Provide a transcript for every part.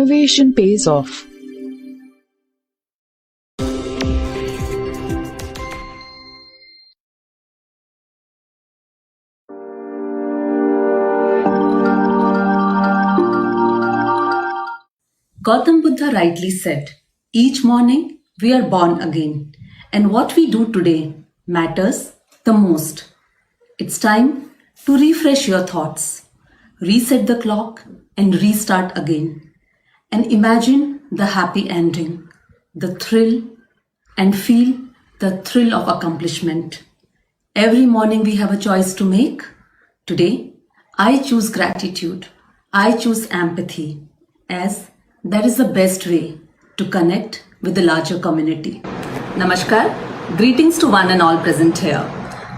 innovation pays off. Gautam Buddha rightly said, each morning we are born again, and what we do today matters the most. It's time to refresh your thoughts, reset the clock, and restart again. And imagine the happy ending, the thrill, and feel the thrill of accomplishment. Every morning we have a choice to make. Today, I choose gratitude. I choose empathy, as that is the best way to connect with the larger community. Namaskar. Greetings to one and all present here.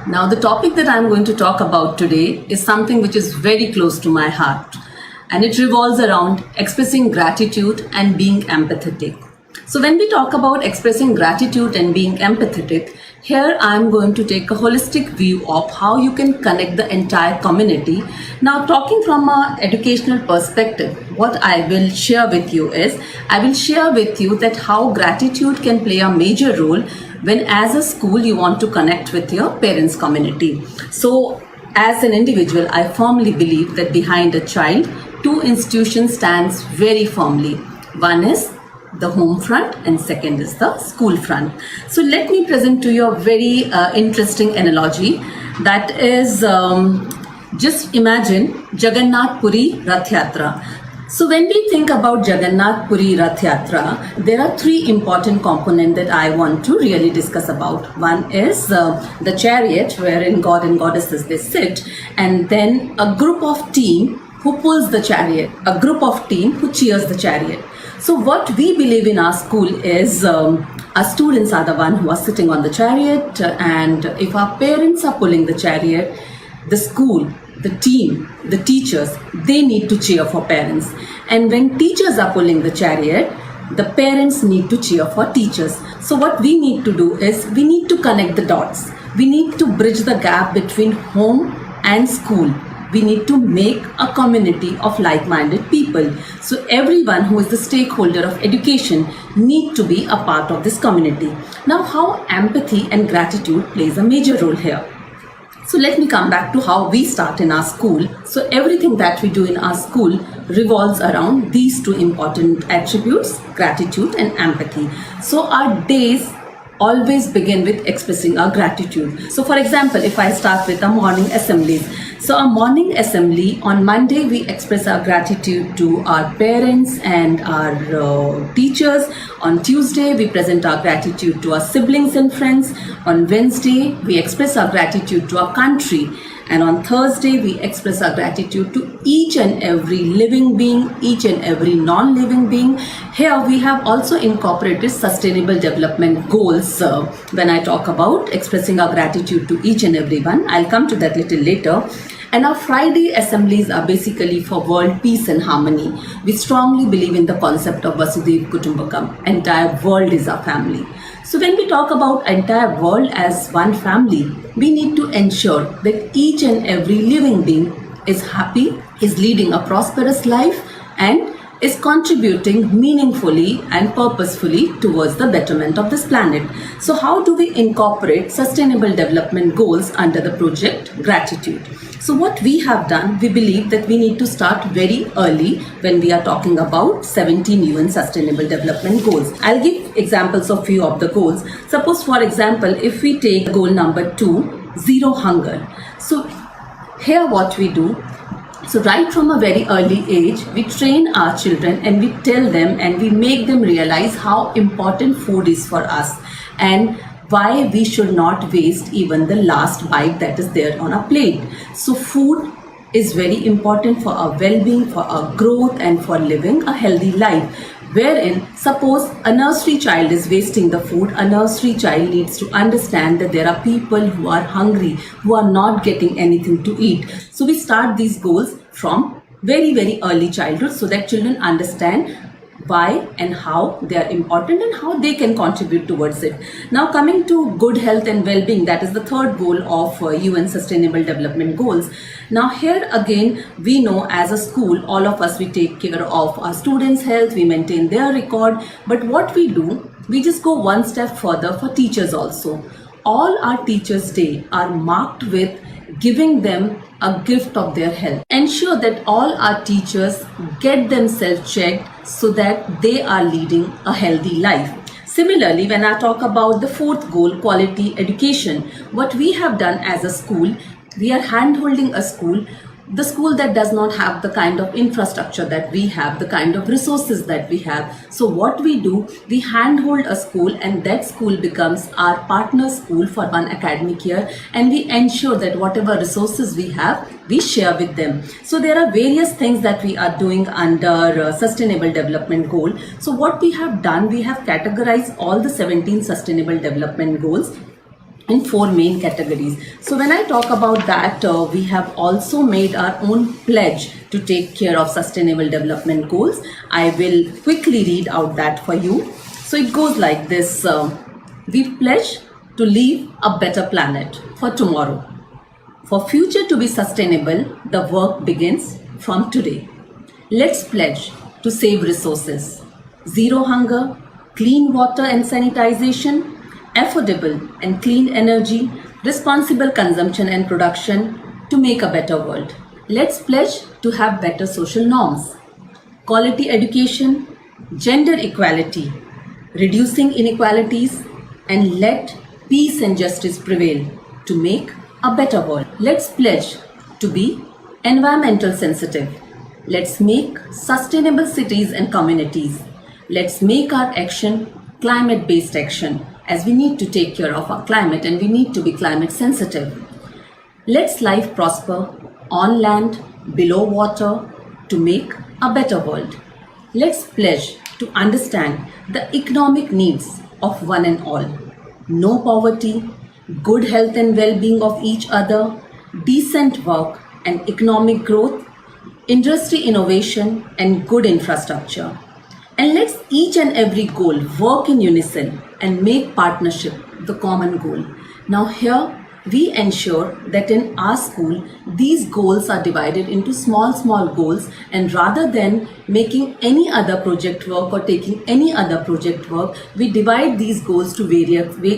Now, the topic that I'm going to talk about today is something which is very close to my heart, and it revolves around expressing gratitude and being empathetic. So when we talk about expressing gratitude and being empathetic, here I'm going to take a holistic view of how you can connect the entire community. Now, talking from an educational perspective, what I will share with you is, I will share with you that how gratitude can play a major role when as a school you want to connect with your parents' community. So as an individual, I firmly believe that behind a child, two institutions stands very firmly. One is the home front and second is the school front. So let me present to you a very interesting analogy. That is, just imagine Jagannath Puri Rath Yatra. So when we think about Jagannath Puri Rath Yatra, there are three important components that I want to really discuss about. One is the chariot wherein God and goddesses they sit, and then a group of team who pulls the chariot, a group of team who cheers the chariot. So what we believe in our school is our students are the one who are sitting on the chariot, and if our parents are pulling the chariot, the school, the team, the teachers, they need to cheer for parents. And when teachers are pulling the chariot, the parents need to cheer for teachers. So what we need to do is we need to connect the dots. We need to bridge the gap between home and school. We need to make a community of like-minded people. So everyone who is the stakeholder of education need to be a part of this community. Now, how empathy and gratitude plays a major role here. So let me come back to how we start in our school. So everything that we do in our school revolves around these two important attributes, gratitude and empathy. So our days always begin with expressing our gratitude. So for example, if I start with a morning assembly. So a morning assembly, on Monday we express our gratitude to our parents and our teachers. On Tuesday we present our gratitude to our siblings and friends. On Wednesday we express our gratitude to our country. And on Thursday, we express our gratitude to each and every living being, each and every non-living being. Here we have also incorporated sustainable development goals when I talk about expressing our gratitude to each and every one. I'll come to that little later. And our Friday assemblies are basically for world peace and harmony. We strongly believe in the concept of Vasudhaiva Kutumbakam. Entire world is our family. So when we talk about entire world as one family, we need to ensure that each and every living being is happy, is leading a prosperous life, and is contributing meaningfully and purposefully towards the betterment of this planet. So how do we incorporate sustainable development goals under the project Gratitude? So what we have done, we believe that we need to start very early when we are talking about 17 UN Sustainable Development Goals. I'll give examples of few of the goals. Suppose for example, if we take goal number 2, zero hunger. So here what we do, so right from a very early age, we train our children and we tell them and we make them realize how important food is for us and why we should not waste even the last bite that is there on our plate. So food is very important for our well-being, for our growth and for living a healthy life. Wherein, suppose a nursery child is wasting the food, a nursery child needs to understand that there are people who are hungry, who are not getting anything to eat. So we start these goals from very, very early childhood so that children understand why and how they are important and how they can contribute towards it. Now coming to good health and well-being, that is the third goal of UN Sustainable Development Goals. Now here again, we know as a school, all of us, we take care of our students' health, we maintain their record, but what we do, we just go one step further for teachers also. All our Teachers' Day are marked with giving them a gift of their health. Ensure that all our teachers get themselves checked so that they are leading a healthy life. Similarly, when I talk about the fourth goal, quality education, what we have done as a school, we are hand-holding a school, the school that does not have the kind of infrastructure that we have, the kind of resources that we have. So what we do, we handhold a school, and that school becomes our partner school for one academic year, and we ensure that whatever resources we have, we share with them. So there are various things that we are doing under Sustainable Development Goal. So what we have done, we have categorized all the 17 Sustainable Development Goals in 4 main categories. So when I talk about that, we have also made our own pledge to take care of Sustainable Development Goals. I will quickly read out that for you. So it goes like this. We pledge to leave a better planet for tomorrow. For future to be sustainable, the work begins from today. Let's pledge to save resources, zero hunger, clean water and sanitization, affordable and clean energy, responsible consumption and production to make a better world. Let's pledge to have better social norms, quality education, gender equality, reducing inequalities, and let peace and justice prevail to make a better world. Let's pledge to be environmental sensitive. Let's make sustainable cities and communities. Let's make our action climate-based action, as we need to take care of our climate and we need to be climate sensitive. Let's life prosper on land, below water to make a better world. Let's pledge to understand the economic needs of one and all. No poverty, good health and well-being of each other, decent work and economic growth, industry innovation and good infrastructure. And let's each and every goal work in unison and make partnership the common goal. Now here we ensure that in our school these goals are divided into small goals, and rather than making any other project work or taking any other project work, we divide these goals to various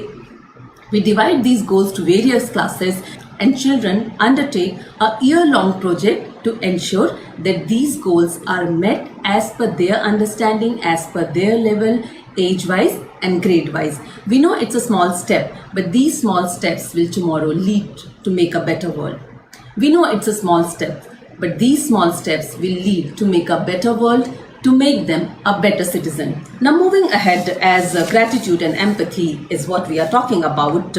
classes, and children undertake a year-long project to ensure that these goals are met as per their understanding, as per their level, age-wise and grade-wise. We know it's a small step, but these small steps will tomorrow lead to make a better world. We know it's a small step, but these small steps will lead to make a better world, to make them a better citizen. Now moving ahead, as gratitude and empathy is what we are talking about,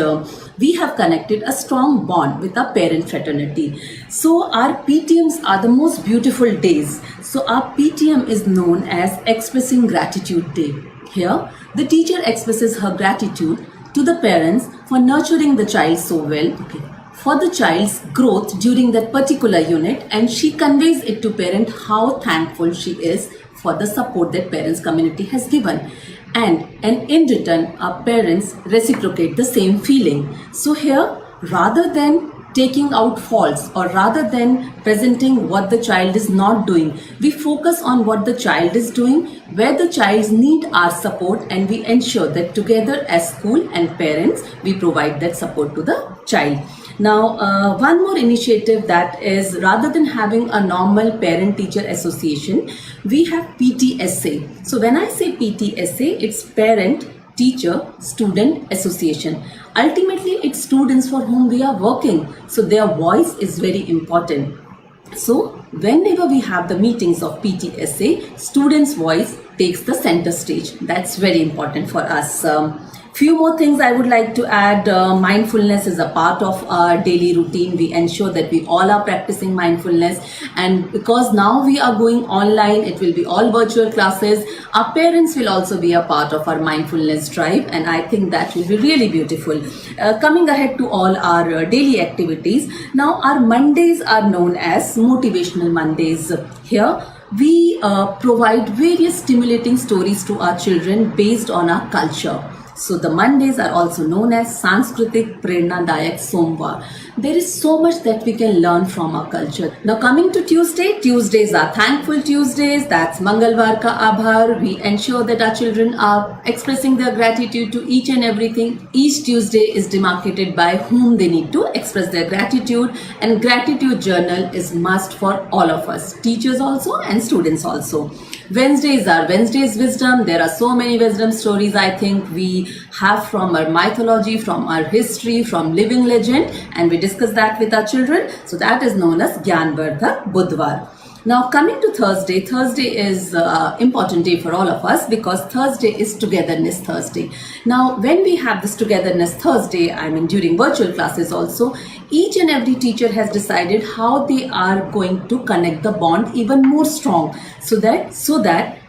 we have connected a strong bond with our parent fraternity. So our PTMs are the most beautiful days. So our PTM is known as Expressing Gratitude Day. Here, the teacher expresses her gratitude to the parents for nurturing the child so well, for the child's growth during that particular unit, and she conveys it to parent how thankful she is for the support that parents community has given, and in return our parents reciprocate the same feeling. So here, rather than taking out faults or rather than presenting what the child is not doing, we focus on what the child is doing, where the child's need our support, and we ensure that together as school and parents we provide that support to the child. Now, one more initiative, that is, rather than having a normal parent-teacher association, we have PTSA. So when I say PTSA, it's Parent Teacher Student Association. Ultimately, it's students for whom we are working, so their voice is very important. So whenever we have the meetings of PTSA, students' voice takes the center stage. That's very important for us. Few more things I would like to add. Mindfulness is a part of our daily routine. We ensure that we all are practicing mindfulness, and because now we are going online, it will be all virtual classes. Our parents will also be a part of our mindfulness drive, and I think that will be really beautiful. Coming ahead to all our daily activities. Now our Mondays are known as Motivational Mondays. Here we provide various stimulating stories to our children based on our culture. So the Mondays are also known as Sanskritik Prerna Dayak Somvar. There is so much that we can learn from our culture. Now coming to Tuesday, Tuesdays are Thankful Tuesdays. That's Mangalwar Ka Abhar. We ensure that our children are expressing their gratitude to each and everything. Each Tuesday is demarcated by whom they need to express their gratitude, and gratitude journal is must for all of us, teachers also and students also. Wednesdays are Wednesday's wisdom. There are so many wisdom stories I think we have from our mythology, from our history, from living legend, and we discuss that with our children. So that is known as Gyanvardhak Budhvar. Now coming to Thursday, Thursday is important day for all of us because Thursday is Togetherness Thursday. Now when we have this Togetherness Thursday, I mean during virtual classes also, each and every teacher has decided how they are going to connect the bond even more strong so that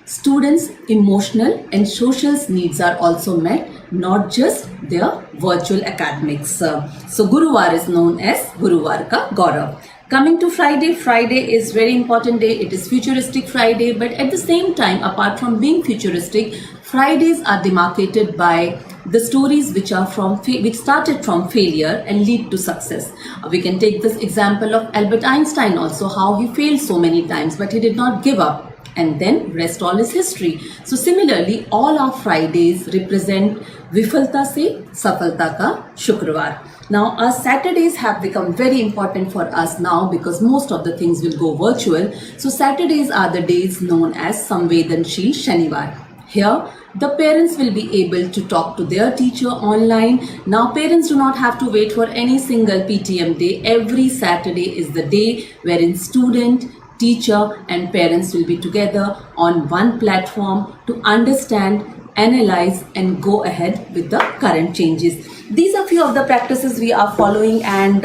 students' emotional and social needs are also met, not just their virtual academics. So Guruvar is known as Guruvar Ka Gaurav. Coming to Friday, Friday is very important day. It is Futuristic Friday, but at the same time, apart from being futuristic, Fridays are demarcated by the stories which started from failure and lead to success. We can take this example of Albert Einstein also, how he failed so many times, but he did not give up. And then rest all is history. So similarly, all our Fridays represent Vifalta se Safalta ka Shukravar. Now our Saturdays have become very important for us now because most of the things will go virtual. So Saturdays are the days known as Samvedansheel Shanivar. Here the parents will be able to talk to their teacher online. Now parents do not have to wait for any single PTM day. Every Saturday is the day wherein student, teacher and parents will be together on one platform to understand, analyze and go ahead with the current changes. These are few of the practices we are following, and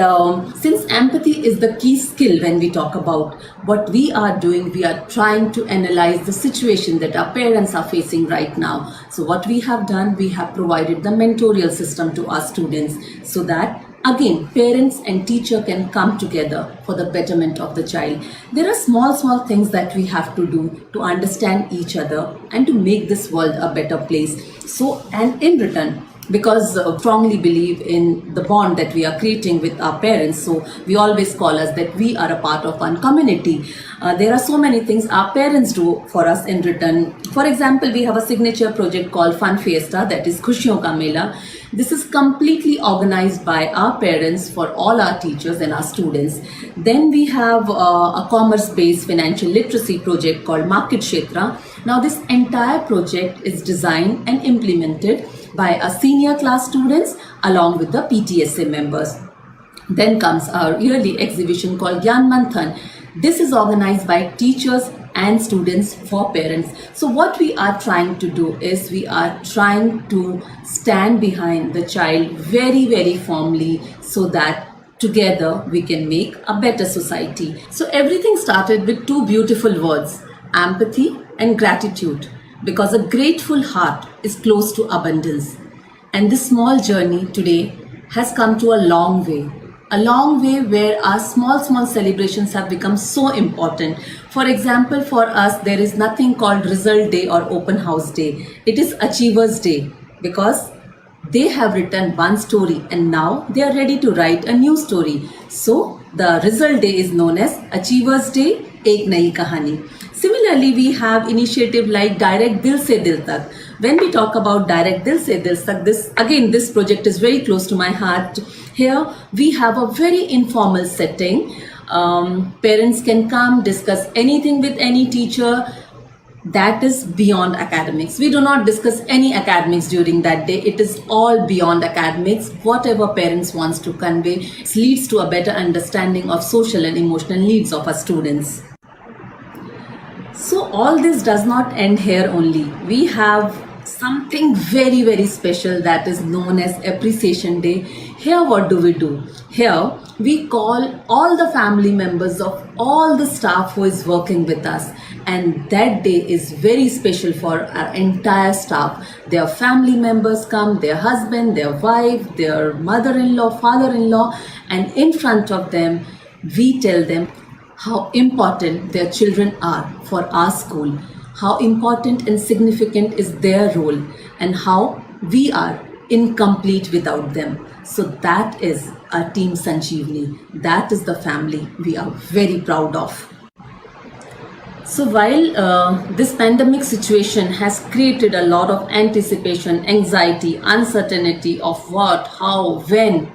since empathy is the key skill when we talk about what we are doing, we are trying to analyze the situation that our parents are facing right now. So what we have done, we have provided the mentorial system to our students so that again, parents and teacher can come together for the betterment of the child. There are small things that we have to do to understand each other and to make this world a better place. So, and in return, because strongly believe in the bond that we are creating with our parents, so we always call us that we are a part of one community. There are so many things our parents do for us in return. For example, we have a signature project called Fun Fiesta, that is Khushiyon Ka Mela. This is completely organized by our parents for all our teachers and our students. Then we have a commerce-based financial literacy project called Market Kshetra. Now this entire project is designed and implemented by our senior class students along with the PTSA members. Then comes our yearly exhibition called Gyan Manthan. This is organized by teachers and students for parents. So what we are trying to do is we are trying to stand behind the child very firmly so that together we can make a better society. So everything started with two beautiful words, empathy and gratitude, because a grateful heart is close to abundance. And this small journey today has come to a long way where our small celebrations have become so important. For example, for us, there is nothing called result day or open house day. It is Achievers Day because they have written one story and now they are ready to write a new story. So the result day is known as Achievers Day, Ek Nayi Kahani. Similarly, we have initiative like Direct Dil Se Dil Tak. When we talk about Direct Dil Se Dil Tak, this project is very close to my heart. Here we have a very informal setting. Parents can come, discuss anything with any teacher. That is beyond academics. We do not discuss any academics during that day. It is all beyond academics. Whatever parents wants to convey leads to a better understanding of social and emotional needs of our students. So all this does not end here only. We have something very special that is known as Appreciation Day. Here what do? Here we call all the family members of all the staff who is working with us, and that day is very special for our entire staff. Their family members come, their husband, their wife, their mother-in-law, father-in-law, and in front of them we tell them how important their children are for our school, how important and significant is their role, and how we are incomplete without them. So that is our team Sanjeevani. That is the family we are very proud of. So while this pandemic situation has created a lot of anticipation, anxiety, uncertainty of what, how, when,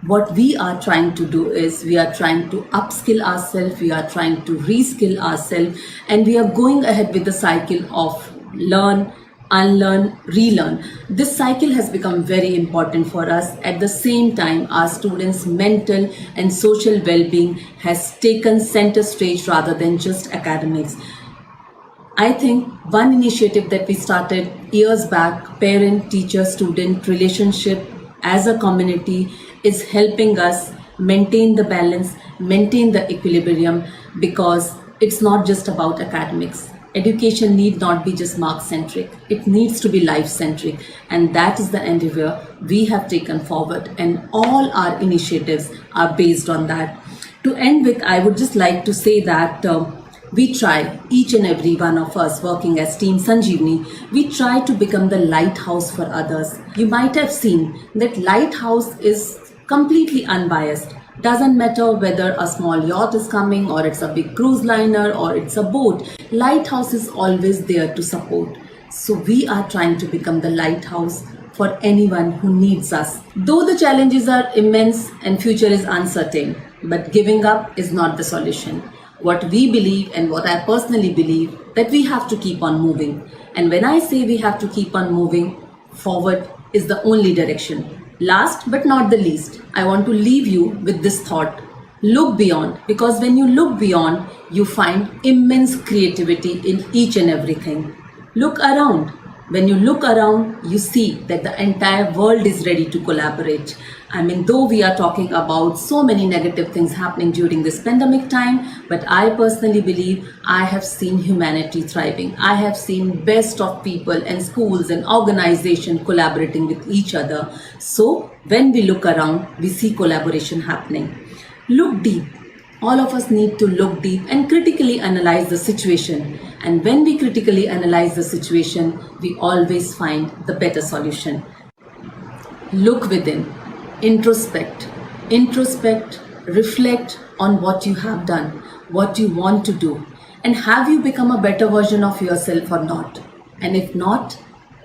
what we are trying to do is we are trying to upskill ourselves, we are trying to reskill ourselves, and we are going ahead with the cycle of learn, unlearn, relearn. This cycle has become very important for us. At the same time, our students' mental and social well-being has taken center stage rather than just academics. I think one initiative that we started years back, parent teacher student relationship as a community, is helping us maintain the balance, maintain the equilibrium, because it's not just about academics. Education need not be just mark centric, it needs to be life centric, and that is the endeavor we have taken forward, and all our initiatives are based on that. To end with, I would just like to say that we try, each and every one of us working as Team Sanjeevani, we try to become the lighthouse for others. You might have seen that lighthouse is completely unbiased. Doesn't matter whether a small yacht is coming or it's a big cruise liner or it's a boat. Lighthouse is always there to support. So we are trying to become the lighthouse for anyone who needs us. Though the challenges are immense and future is uncertain, but giving up is not the solution. What we believe and what I personally believe, that we have to keep on moving. And when I say we have to keep on moving, forward is the only direction. Last but not the least, I want to leave you with this thought. Look beyond, because when you look beyond, you find immense creativity in each and everything. Look around. When you look around, you see that the entire world is ready to collaborate. I mean, though we are talking about so many negative things happening during this pandemic time, but I personally believe I have seen humanity thriving. I have seen best of people and schools and organizations collaborating with each other. So when we look around, we see collaboration happening. Look deep. All of us need to look deep and critically analyze the situation. And when we critically analyze the situation, we always find the better solution. Look within, introspect, reflect on what you have done, what you want to do, and have you become a better version of yourself or not? And if not,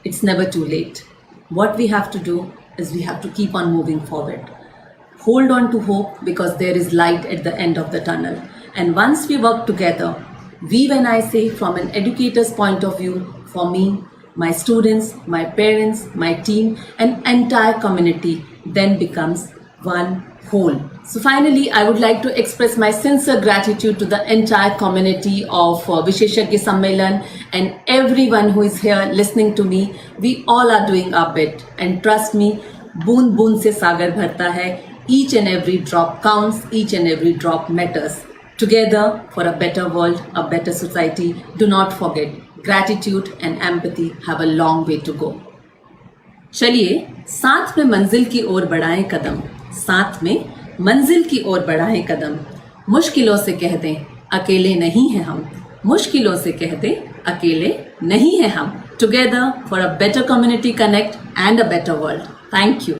it's never too late. What we have to do is we have to keep on moving forward. Hold on to hope, because there is light at the end of the tunnel. And once we work together, when I say from an educator's point of view, for me, my students, my parents, my team, and entire community then becomes one whole. So finally, I would like to express my sincere gratitude to the entire community of Visheshagya Sammelan and everyone who is here listening to me. We all are doing our bit, and trust me, boon boon se sagar bharta hai. Each and every drop counts, each and every drop matters. Together for a better world, a better society. Do not forget, gratitude and empathy have a long way to go. चलिए साथ में मंजिल की ओर बढ़ाएं कदम, साथ में मंजिल की ओर बढ़ाएं कदम. मुश्किलों से कह दें अकेले नहीं हैं हम, मुश्किलों से कह दें अकेले नहीं हैं हम. Together for a better community connect and a better world. Thank you.